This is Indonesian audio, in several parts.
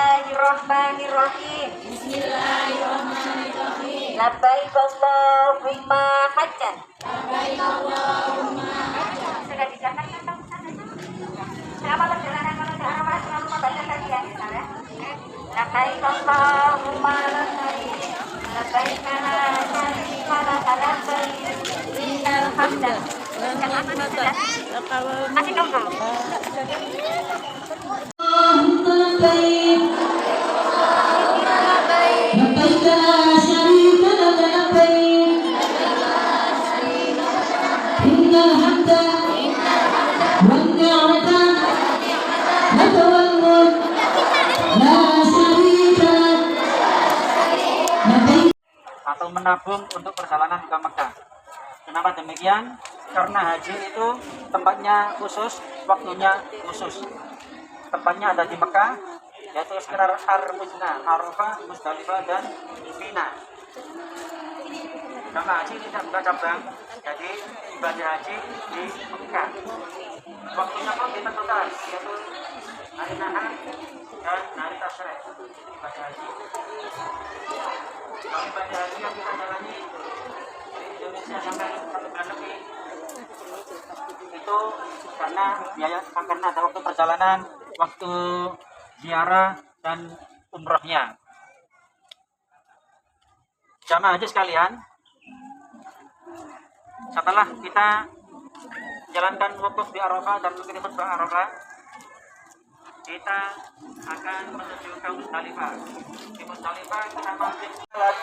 Bismillahirrahmanirrahim. Bismillahirrahmanirrahim. Labbaik Allahumma hajjan. Labbaik Allahumma hajjan. Sudah dicatat kan? Selama perjalanan menuju Arafah selalu membaca tadi ya. Labbaik Allahumma labbaik. Labbaik la syarika laka labbaik. Innal hamda. Masih nunggu. Atau menabung untuk perjalanan ke Mekah. Kenapa demikian? Karena haji itu tempatnya khusus, waktunya khusus. Tempatnya ada di Mekah, yaitu sekitar Ar-Muzna, Arafah, Musdalifah, dan Mina. Karena haji tidak buka cabang, jadi ibadah haji di Mekah. Waktunya pun ditentukan, yaitu hari Nahar dan hari Tasyrik ibadah haji. Kalau ibadah haji yang kita jalani di Indonesia sampai 1 bulan lebih, itu karena biaya, karena ada waktu perjalanan, waktu ziarah dan umrohnya. Jamaah haji sekalian, setelah kita menjalankan wukuf di Arafah dan mengikuti khutbah Arafah, kita akan menuju ke Musdalifah. Di Musdalifah kita mampir salat.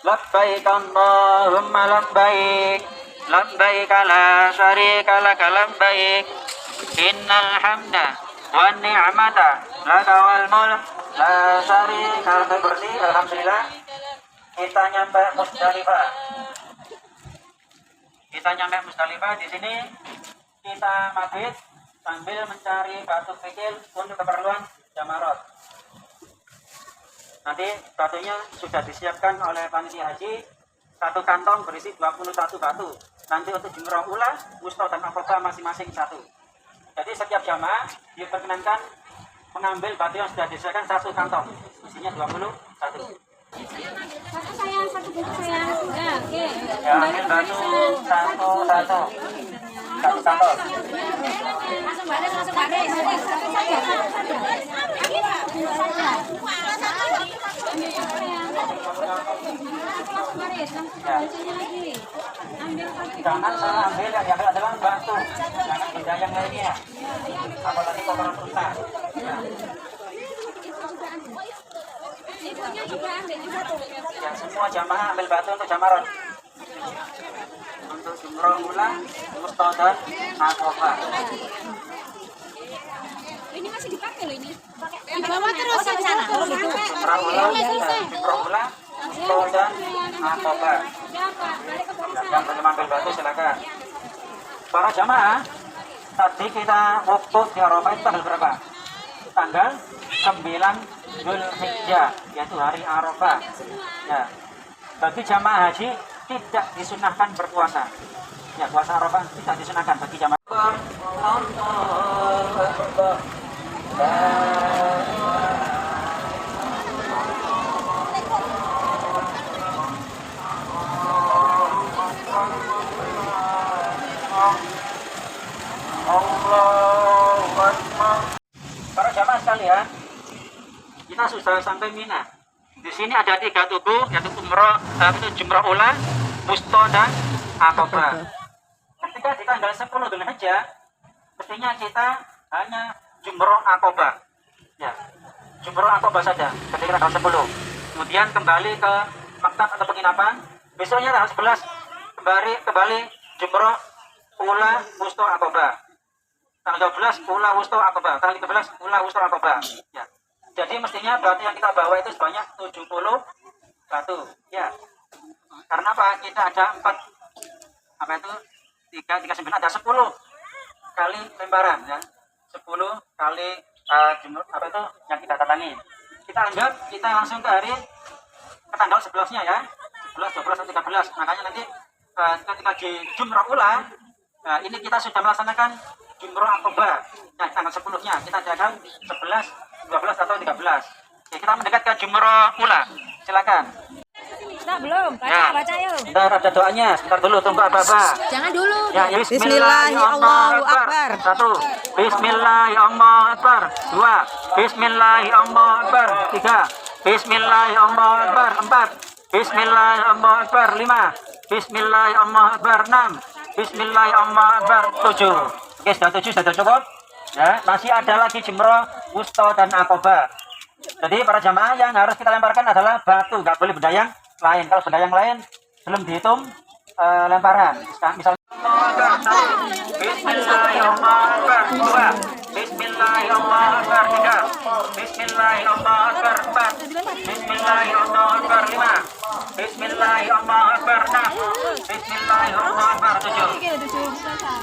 Labbaik Allahumma labbaik. Labbaik la syarika laka labbaik. Innal hamda wan ni'mata laka wal mulk la syarika laka. Bersih, alhamdulillah. Kita nyampe Musdalifah. Di sini kita mabit sambil mencari batu kerikil untuk keperluan jamarot. Nanti batunya sudah disiapkan oleh panitia haji, 1 kantong berisi 21 batu. Nanti untuk jumrah ula, wusta dan akobah masing-masing 1. Jadi setiap jamaah diperkenankan mengambil batu yang sudah disediakan 1 kantong, isinya 21. Satu sayang, satu bungkus sayang. Ya, oke. Ya, ambil batu satu-satu. 1 kantong. Langsung baris, langsung baris. Satu saja, satu saja. Ambil saja. Ambil satu yang. Langsung baris, langsung bacanya lagi. Ambil satu. Jangan salah ambil, yang diambil adalah batu, jangan benda yang lainnya. Apalagi kotoran unta. Ya. Ibunya juga ambil juga tuh. Ya, semua jamaah ambil batu untuk jamarot. Untuk jumroh ula, wusta dan akobah. Ini masih dipakai loh ini. Dibawa terus ke sana. Jumroh ula, wusta dan akobah. Yang belum ambil batu silakan. Para jamaah, tadi kita wukuf di Arafah itu tanggal berapa? Tanggal 9 Dzulhijjah, yaitu hari Arafah. Ya. Bagi jamaah haji tidak disunahkan berpuasa. Ya, puasa Arafah tidak disunahkan bagi jamaah. Para jamaah sekalian, kita sudah sampai Mina. Di sini ada 3 tugu, yaitu jumrah ula, wusta dan akobah. Ketika di tanggal 10 Dzulhijjah, mestinya kita hanya jumrah akobah. Ya, jumrah akobah saja ketika tanggal 10. Kemudian kembali ke maktab atau penginapan. Besoknya tanggal 11 kembali jumrah ula, wusta, akobah. Tanggal 12 ula, wusta, akobah. Tanggal 13 ula, wusta, akobah. Ya. Jadi mestinya batu yang kita bawa itu sebanyak 70 batu. Ya. Karena apa? Kita ada 3 9 ada 10 kali lembaran ya. 10 kali yang kita datangi. Kita anggap kita langsung ke tanggal 11-nya ya. 11, 12, 13. Makanya nanti ketika di jumrah ula, ini kita sudah melaksanakan jumrah akobah. Nah, tanggal 10-nya kita adakan 11, 12 atau 13. Oke, kita mendekat ke Jumrah Ula. Silakan. Nah, belum. Ya. Baca yuk. Sebentar ada doanya. Sebentar dulu, tunggu apa-apa. Jangan dulu. Ya, Bismillahirrahmanirrahim. 1. Bismillahirrahmanirrahim. 2. Bismillahirrahmanirrahim. 3. Bismillahirrahmanirrahim. 4. Bismillahirrahmanirrahim. 5. Bismillahirrahmanirrahim. 6. Bismillahirrahmanirrahim. 7. Oke, sudah 7, sudah cukup. Ya, masih ada lagi jumrah wusta dan aqabah. Jadi para jamaah yang harus kita lemparkan adalah batu, nggak boleh benda yang lain. Kalau benda yang lain belum dihitung lemparan. Misalnya Bismillahirrahmanirrahim. 2. Bismillahirrahmanirrahim. 3. Bismillahirrahmanirrahim. 4. Bismillahirrahmanirrahim. 5. Bismillahirrahmanirrahim. 6. Bismillahirrahmanirrahim. 7.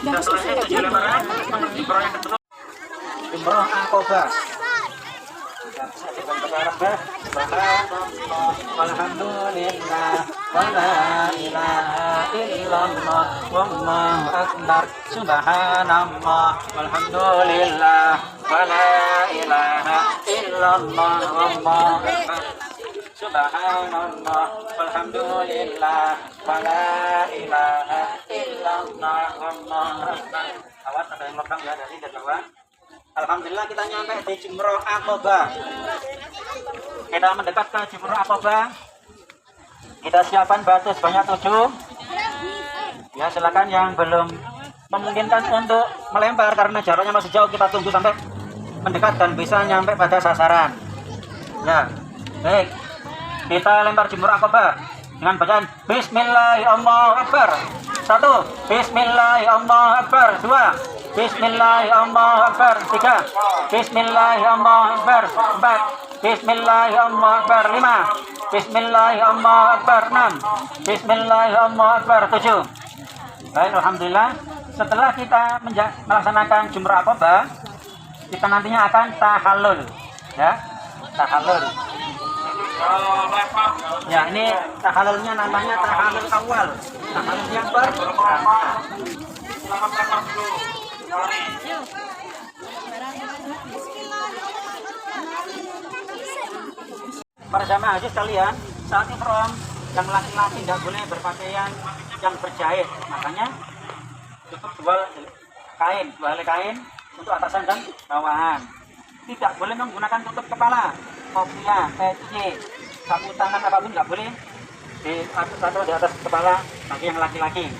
Sudah selesai 7 lemparan. Jumrah yang kedua, jumrah aqabah. Walhamdulillah wala ilaha illallah wallahu akbar subhanallah walhamdulillah wala ilaha illallah wallahu akbar subhanallah walhamdulillah wala ilaha illallah wallahu akbar. Awas ada yang lubang ya dari bawah. Alhamdulillah kita nyampe di jumrah aqabah. Kita mendekat ke jumrah aqabah. Kita siapkan batu sebanyak 7. Ya, silakan yang belum memungkinkan untuk melempar karena jaraknya masih jauh, kita tunggu sampai mendekat dan bisa nyampe pada sasaran. Ya, baik. Kita lempar jumrah aqabah dengan bacaan Bismillahirrahmanirrahim. 1. Bismillahirrahmanirrahim. 2. Bismillahirrahmanirrahim. 3. Bismillahirrahmanirrahim. 4. Bismillahirrahmanirrahim. 5. Bismillahirrahmanirrahim. 6. Bismillahirrahmanirrahim. 7. Baik, alhamdulillah. Setelah kita melaksanakan jumrah aqabah, kita nantinya akan tahallul. Ya, tahallul. Ya, ini tahallulnya namanya tahallul awal. Tahallul yang pertama. Para jamaah haji sekalian, saat ihram yang laki-laki tidak boleh berpakaian yang berjahit, makanya cukup dua helai kain untuk atasan dan bawahan. Tidak boleh menggunakan tutup kepala, kopiah, peci, sapu tangan apapun nggak boleh di atas kepala bagi yang laki-laki.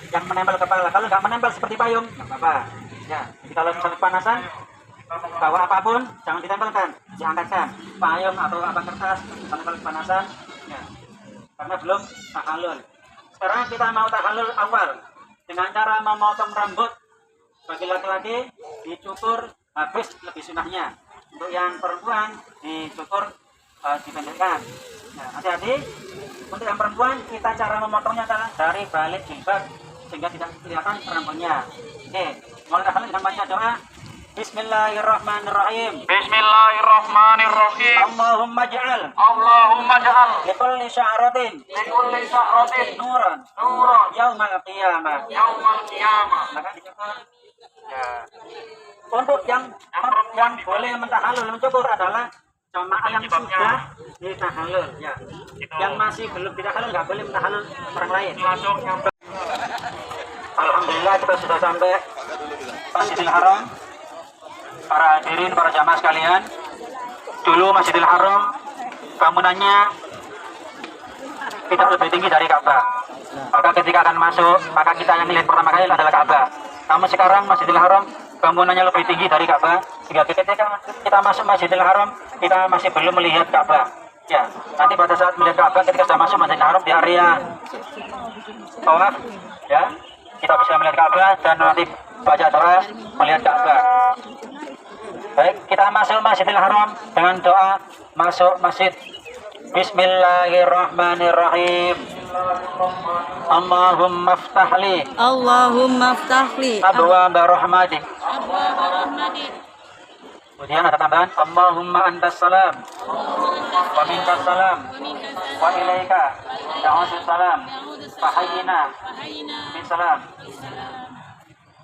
Yang menempel kepala, kalau nggak menempel seperti payung nggak apa-apa. Ya, jadi kalau misalnya kepanasan, bawa apapun jangan ditempelkan, diangkatkan payung atau apa kertas misalnya kalau kepanasan. Ya, karena belum tahallul. Sekarang kita mau tahallul awal dengan cara memotong rambut. Bagi laki-laki dicukur habis lebih sunahnya. Untuk yang perempuan dicukur dipendekkan. Nah, hati-hati. Untuk yang perempuan kita cara memotongnya adalah dari balik jilbab sehingga tidak kelihatan rambutnya. Oke, mulai tahallul dengan baca doa. Bismillahirrahmanirrahim. Bismillahirrahmanirrahim. Allahumma ja'al likulli sya'ratin nuran yaumal qiyamah. Maka dicukur. Ya. Untuk yang boleh mentahallul mencukur adalah jamaah yang sudah ditahallul. Ya. Yang masih belum ditahallul nggak boleh mentahallul orang lain. Alhamdulillah kita sudah sampai Masjidil Haram. Para hadirin, para jamaah sekalian, dulu Masjidil Haram bangunannya tidak lebih tinggi dari Ka'bah. Maka ketika akan masuk, maka kita yang melihat pertama kali adalah Ka'bah. Namun sekarang Masjidil Haram bangunannya lebih tinggi dari Ka'bah, sehingga ketika kita masuk Masjidil Haram, kita masih belum melihat Ka'bah. Ya, nanti pada saat melihat Ka'bah, ketika sudah masuk Masjidil Haram di area tawaf, ya, kita bisa melihat Ka'bah dan nanti baca doa melihat Ka'bah. Baik, kita masuk Masjidil Haram dengan doa masuk masjid. Bismillahirrahmanirrahim. Allahumma ftahli abwaaba rahmatik. Kemudian ada tambahan Allahumma antas salam wa minkas salam wa ilaika ya'udzus salam fahayyina bis salam.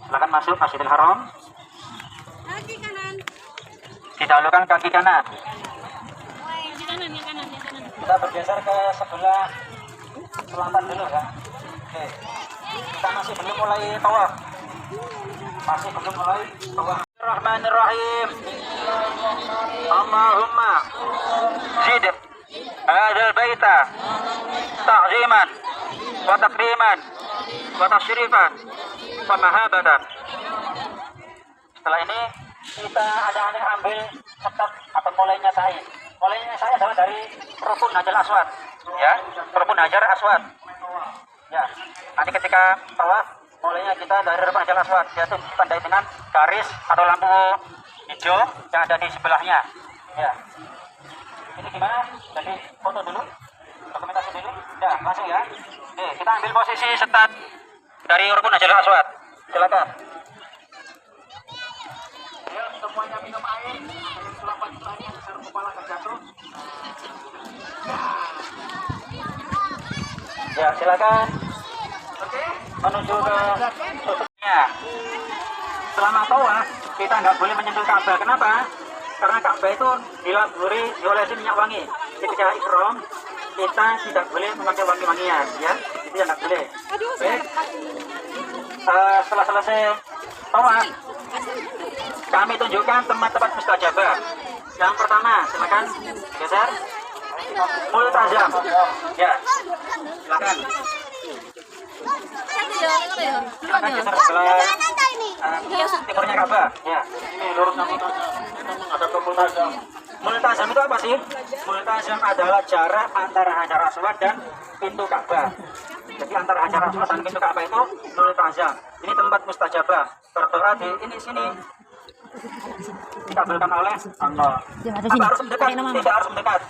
Silakan masuk Masjidil Haram. Didahulukan kaki kanan. Yang kanan, yang kanan, yang kanan. Kita bergeser ke sebelah selatan dulu ya. Oke. Kita masih belum mulai tawaf. Masih belum mulai tawaf. Bismillahirrahmanirrahim. Allahumma zid hadzal baita ta'ziman wa takriman wa tasyrifan wa mahabatan. Setelah ini kita ada ambil sekat atau mulainya saya. Mulainya saya adalah dari rukun Hajar Aswad, ya, rukun Hajar Aswad. Ya, nanti ketika tawaf, mulainya kita dari rukun Hajar Aswad, yaitu ditandai dengan garis atau lampu hijau yang ada di sebelahnya. Ya, ini gimana? Jadi foto dulu, dokumentasi dulu. Ya, langsung ya. Oke, kita ambil posisi setat dari rukun Hajar Aswad. Silakan. Ya, semuanya minum air. Selamat bertanya besar kepala terjatuh. Ya, silakan. Oke, menuju ke tutupnya. Selama tawaf kita nggak boleh menyentuh Ka'bah. Kenapa? Karena Ka'bah itu dilaburi diolesi minyak wangi. Ketika ihram kita tidak boleh memakai wangi-wangian, ya. Itu yang nggak boleh. Baik. Setelah selesai tawaf, kami tunjukkan tempat-tempat mustajabah. Yang pertama, silakan geser. Multazam. Ya, silakan. Silakan geser sebelah timurnya Ka'bah. Ya, ini lurus nanti ada ke multazam. Multazam itu apa sih? Multazam adalah jarak antara Hajar Aswad dan pintu Ka'bah. Jadi antara Hajar Aswad dan pintu Ka'bah itu multazam. Ini tempat mustajabah. Berdoa di ini sini. Dikabulkan oleh Allah. Apa harus mendekat? Tidak harus mendekat.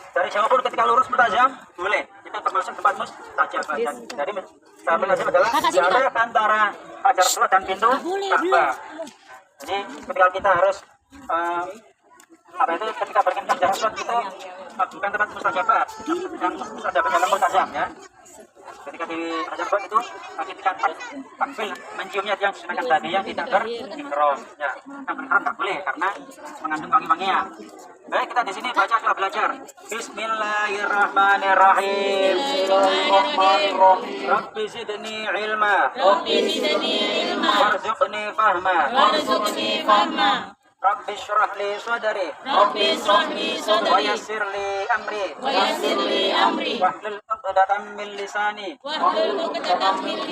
Dari jauh pun ketika lurus multazam boleh. Itu termasuk tempat mustajabah. Dari multazam adalah jarak antara Hajar Aswad dan pintu Ka'bah. Jadi ketika kita harus apa itu ketika berkencan Hajar Aswad itu bukan tempat mustajabah. Yang mustajabah dalam multazam ya. Ketika di Hajar Aswad itu ketika takbil menciumnya yang disunahkan tadi yang tidak berihram ya, yang berihram tak boleh karena mengandung wangi-wangian. Baik, kita di sini baca kita belajar. Bismillahirrahmanirrahim. Rabbi zidni ilma. Warzuqni fahma. Rabbi syrah li sadri. Wa yassir li amri. Wahlul 'uqdatam min lisani.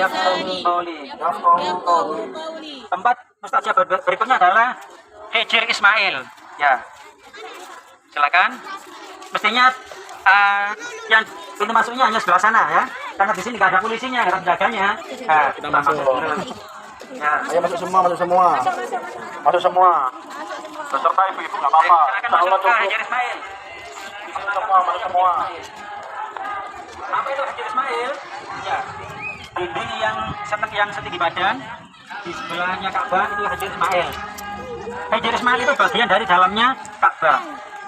Yafqahu qawli. Tempat mustajab berikutnya adalah Hijr Ismail. Ya. Silakan. Mestinya yang pintu masuknya hanya sebelah sana ya. Karena di sini nggak ada polisinya, nggak ada penjaganya. Nah, kita masuk dulu. Ya. Ayo masuk semua. Masuk semua. Beserta ibu-ibu nggak apa-apa. Silakan masuk ke Hijr Ismail. Masuk semua. Apa itu Hijr Ismail? Ya. Dinding yang setinggi badan di sebelahnya Ka'bah itu Hijr Ismail. Hijr Ismail itu bagian dari dalamnya Ka'bah.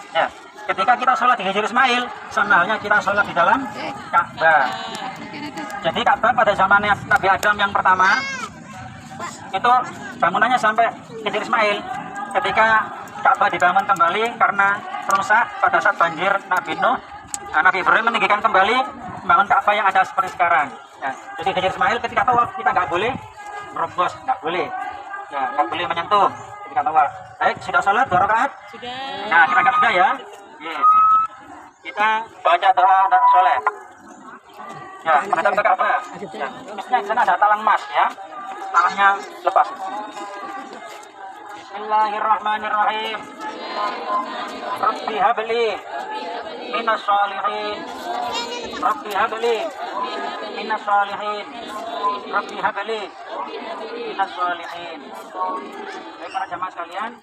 Ya. Ketika kita sholat di Hijr Ismail, sama halnya kita sholat di dalam Ka'bah. Jadi Ka'bah pada zamannya Nabi Adam yang pertama itu bangunannya sampai Hijr Ismail. Ketika Ka'bah dibangun kembali karena rusak pada saat banjir Nabi Nuh, Nabi Ibrahim meninggikan kembali membangun Ka'bah yang ada seperti sekarang. Ya, jadi Hijr Ismail ketika tawaf kita nggak boleh merobos, nggak boleh, ya nggak boleh menyentuh ketika tawaf. Baik, sudah sholat 2 rakaat? Sudah. Nah, kira-kira sudah ya. Yes. Kita baca doa soleh. Ya, menghadap ke Ka'bah. Ya, misalnya di sana ada talang emas ya, talangnya lepas. Bismillahirrahmanirrahim. Rabbi habli minas shalihin. Rabbi habli minas shalihin. Rabbi habli minas shalihin. Baik para jamaah sekalian,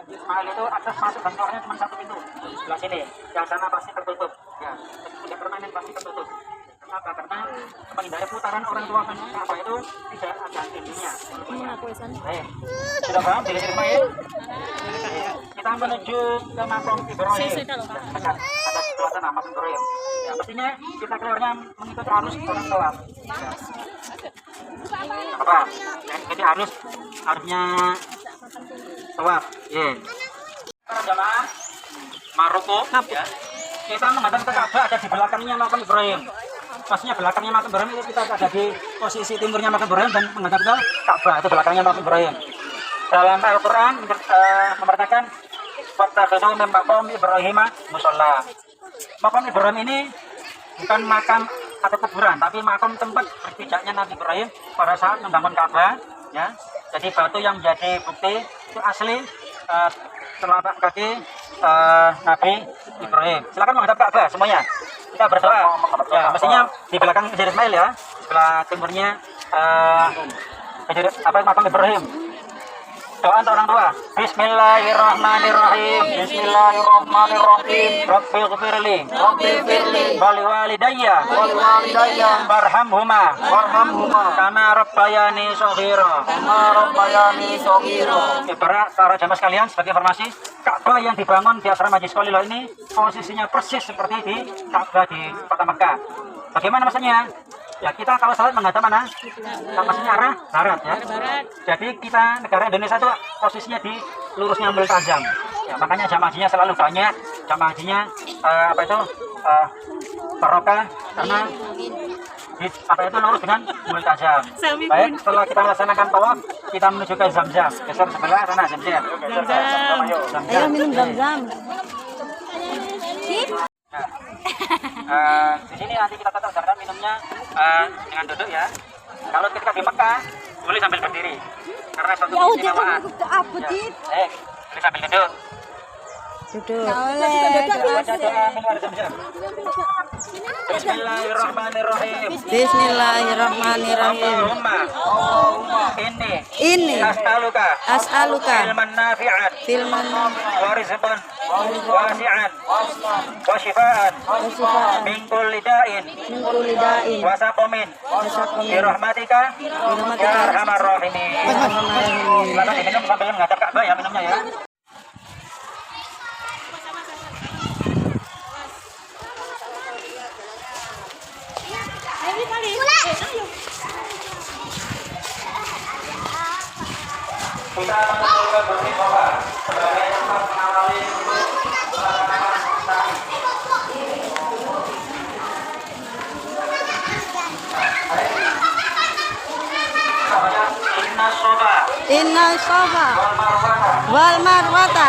Ismail itu akses masuk dan keluarnya cuma satu pintu sebelah sini. Yang sana pasti tertutup. Ya, tidak permanen pasti tertutup. Kenapa? Karena menghindari putaran orang tua Ka'bah itu tidak ada pintunya. Baik, sudah paham di Hijr Ismail? Kita menuju ke makam Ibrahim. Ada sebelah sana makam Ibrahim. Ya, mestinya kita keluarnya mengikuti arus orang tua. Ya. Apa? Jadi arusnya tawaf. Yeah. Para jamaah Maroko ya. Kita menghadap ke Ka'bah, ada di belakangnya makam Ibrahim. Maksudnya belakangnya makam Ibrahim itu kita ada di posisi timurnya makam Ibrahim dan menghadap ke Ka'bah, itu belakangnya makam Ibrahim. Dalam Al-Quran memerintahkan wattakhidhu min maqam Ibrahim musholla. Makam Ibrahim ini bukan makam atau kuburan, tapi makam tempat berpijaknya Nabi Ibrahim pada saat membangun Ka'bah ya. Jadi batu yang menjadi bukti itu asli telapak kaki Nabi Ibrahim. Silakan menghadap Ka'bah semuanya. Kita berdoa. Ya, mestinya di belakang Hajar Ismail ya, sebelah timurnya makam Ibrahim. Doa untuk orang tua. Bismillahirrahmanirrahim. Bismillahirrahmanirrahim. Rabbighfirli wali walidayya warhamhuma kama rabbayani shaghira. Para jamaah sekalian, sebagai informasi, Ka'bah yang dibangun di asrama Haji Sukolilo ini posisinya persis seperti di Ka'bah di Kota Mekah. Bagaimana maksudnya? Ya, kita kalau salat menghadap mana? Maksudnya arah barat ya. Jadi kita negara Indonesia itu posisinya di lurusnya Multazam. Ya, makanya jamaah hajinya selalu banyak. Jamaah hajinya barokah karena lurus dengan Multazam. Baik, setelah kita melaksanakan tawaf, kita menuju ke Zamzam. Geser sebelah sana Zamzam. Ayo minum Zam-Zam. Di sini nanti kita tata usahakan minumnya dengan duduk ya. Kalau ketika di Mekah boleh sambil berdiri karena suatu keistimewaan. Boleh sambil duduk. Bismillahirrahmanirrahim. Ini as'aluka ilman nafi'an wa rizqan wasi'an wa shifaan min kulli da'in wa saqamin bi rahmatika ya arhamar rahimin. Silakan diminum sambil menghadap Ka'bah ya minumnya ya. Kita menentukan bukti sofa sebagai tempat mengawali pelaksanaan sa'i. Inna sofa wal marwata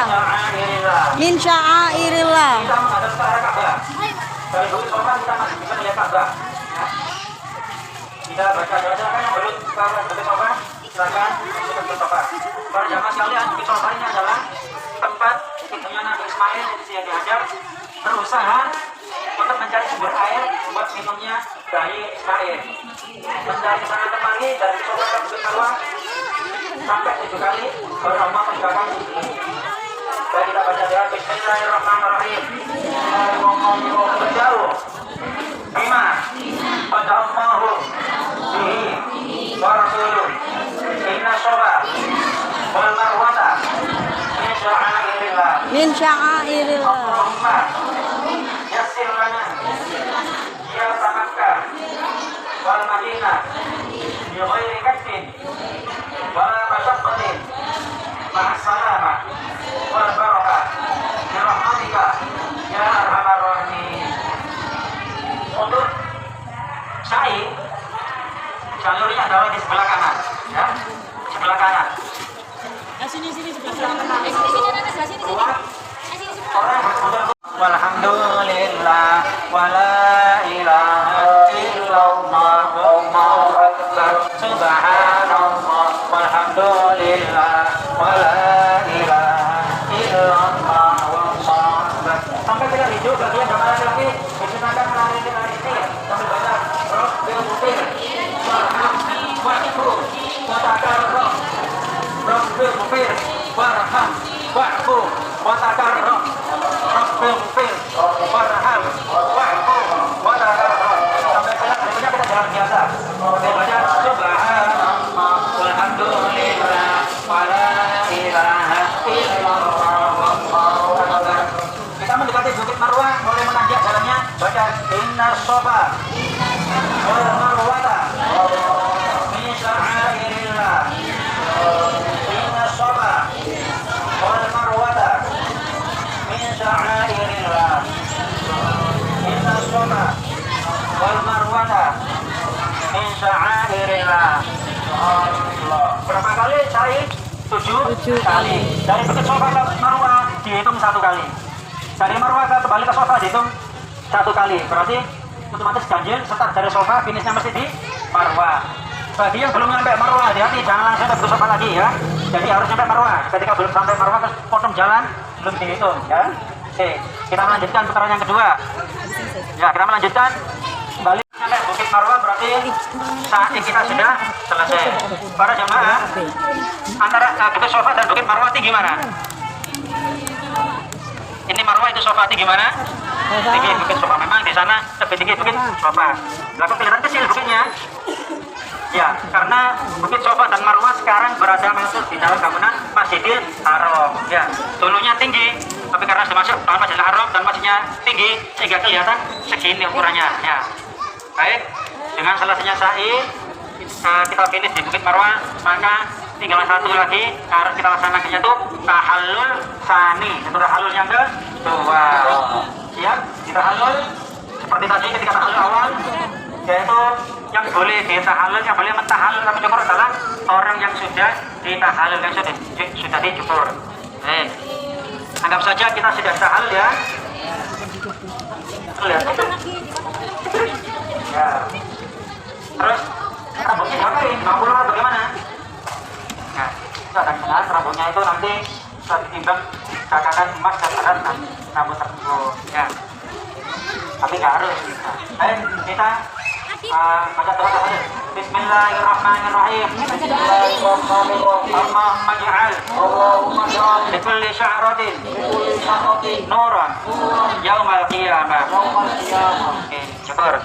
min sya'airillah. Kita menghadap ke arah Ka'bah. Dari bukti sofa kita masih bisa melihat Ka'bah. Kita baca doa kan yang belum ke bukti sofa. Silakan masuk ke sofa. Para jamaah sekalian, bukti sofa ini adalah tempat ibunya Nabi Ismail yang diajar berusaha untuk mencari sumber air buat minumnya bayi Ismail. Mencari sana kemari dari sofa ke bukti sofa sampai 7 kali baru Allah meninggalkan di sini. Dan kita baca doa Bismillahirrahmanirrahim. Berjauh bima qadallahu bihi wa rasuluh inna shoba wal marwata Min sya'airillah. Allahumma yassir lana ya Makkah wal Madinah bi ghairi kasbin wala masyaqqatin ma'as salamah wal barakah bi rahmatika ya arhamar rahimin. Untuk sa'i jalurnya adalah di sebelah kanan ya, sebelah kanan. Sini sebelah kanan. Sini. Orang berputar walhamdulillah wala ilaha illallah wallahu akbar subhanallah walhamdulillah wala ilaha illallah wallahu akbar. Sampai kita hidup bagian jamaah lagi digunakan menari ini ya sambil baca Rabbil Mufir warham wa'fu wa takarram Rabbil Mufir warham wa'fu wa takarram Rabbil Mufir warham wa'fu wa takarram. Sampai selanjutnya kita jalan biasa. Kita baca subhanallah walhamdulillah wala ilaha illallah wallahu akbar. Kita mendekati Bukit Marwah, mulai menanjak jalannya, baca inna shofa wal marwata min sya'airillah inna shofa wal marwata Sofa wal Marwata min sya'airillah. Berapa kali sa'i? 7 kali. Dari bukit Sofa ke Marwah dihitung 1 kali. Dari Marwah kembali ke Sofa dihitung 1 kali. Berarti otomatis ganjil. Start dari Sofa, finishnya mesti di Marwah. Bagi yang belum sampai Marwah, hati-hati jangan langsung ke Sofa lagi ya. Jadi harus sampai Marwah. Ketika belum sampai Marwah terus potong jalan, belum dihitung ya. Oke, kita melanjutkan putaran yang kedua. Ya, kita melanjutkan kembali sampai Bukit Marwah, berarti saat ini kita sudah selesai. Para jamaah, antara Bukit Sofa dan Bukit Marwah tinggi mana? Ini Marwah, itu Sofa, tinggi mana? Tinggi Bukit Sofa. Memang di sana lebih tinggi Bukit Sofa. Lalu kelihatan kecil bukitnya. Ya, karena Bukit Sofa dan Marwah sekarang berada masuk di dalam bangunan Masjidil Haram. Ya, dulunya tinggi, tapi karena sudah masuk dalam Masjidil Haram dan masjidnya tinggi sehingga kelihatan segini ukurannya. Ya, baik. Dengan selesainya sa'i, kita finish di Bukit Marwah, maka tinggal satu lagi harus kita laksanakannya itu tahallul sani. Itu tahallul yang kedua. Siap? Kita tahallul seperti tadi ketika tahallul awal, yaitu yang boleh ditahallul, yang boleh mentahallul tapi cukur adalah orang yang sudah ditahallul, yang sudah dicukur. Anggap saja kita sudah tahallul ya. Lihat. Ya. Terus rambutnya diapain? Rambutnya bagaimana? Nah, itu ada kenal rambutnya itu nanti setelah ditimbang katakan emas dan berat rambut tersebut. Ya. Tapi nggak harus. Nah, ayo kita baca doa dulu. Bismillahirrahmanirrahim. Allahumma ja'al li kulli sya'ratin nuran yaumal qiyamah. Oke, syukur.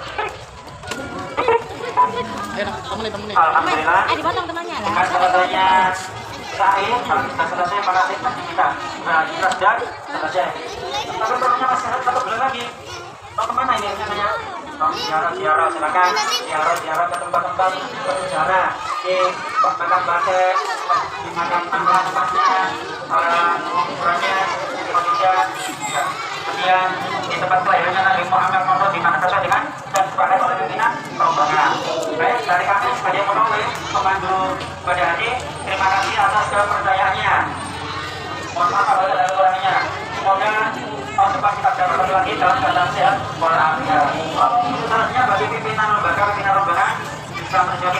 Alhamdulillah. Dipotong temannya lah. Dengan selesainya sa'i, kalau kita selesai para khidmat kita. Nah, kita sudah selesai. Tapi perlunya masih ada 1 bulan lagi. Mau kemana ini rencananya? Ziarah, silakan ziarah ke tempat-tempat bersejarah di makam Batek, di makam tempatnya, ukurannya di Indonesia, kemudian di tempat kelahirannya Nabi Muhammad SAW di mana sesuai dengan dan sebagai oleh pimpinan rombongan. Baik, dari kami sebagai pembawa pemandu ibadah haji, terima kasih atas kepercayaannya. Mohon maaf apabila ada kekurangannya. Semoga tahun depan kita bisa bertemu lagi dalam keadaan sehat walafiat. Selanjutnya bagi pimpinan lembaga bisa menjadi